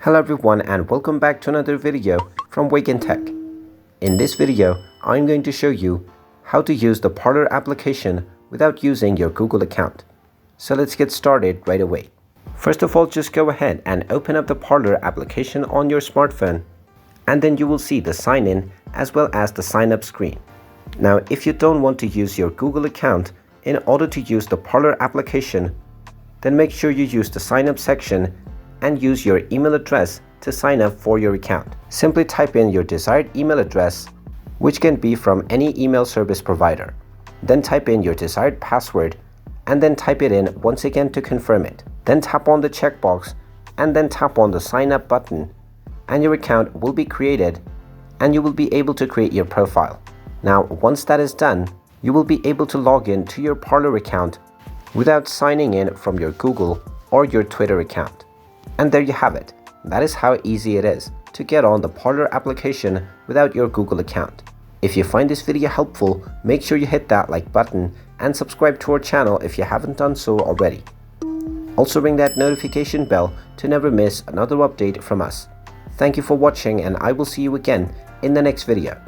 Hello everyone and welcome back to another video from Wake&Tech. In this video, I'm going to show you how to use the Parlor application without using your Google account. So let's get started right away. First of all, just go ahead and open up the Parlor application on your smartphone, and then you will see the sign in as well as the sign up screen. Now, if you don't want to use your Google account in order to use the Parlor application, then make sure you use the sign up section and use your email address to sign up for your account. Simply type in your desired email address, which can be from any email service provider. Then type in your desired password and then type it in once again to confirm it. Then tap on the checkbox and then tap on the sign up button, and your account will be created and you will be able to create your profile. Now, once that is done, you will be able to log in to your Parlor account without signing in from your Google or your Twitter account. And there you have it. That is how easy it is to get on the Parlor application without your Google account. If you find this video helpful, make sure you hit that like button and subscribe to our channel if you haven't done so already. Also ring that notification bell to never miss another update from us. Thank you for watching, and I will see you again in the next video.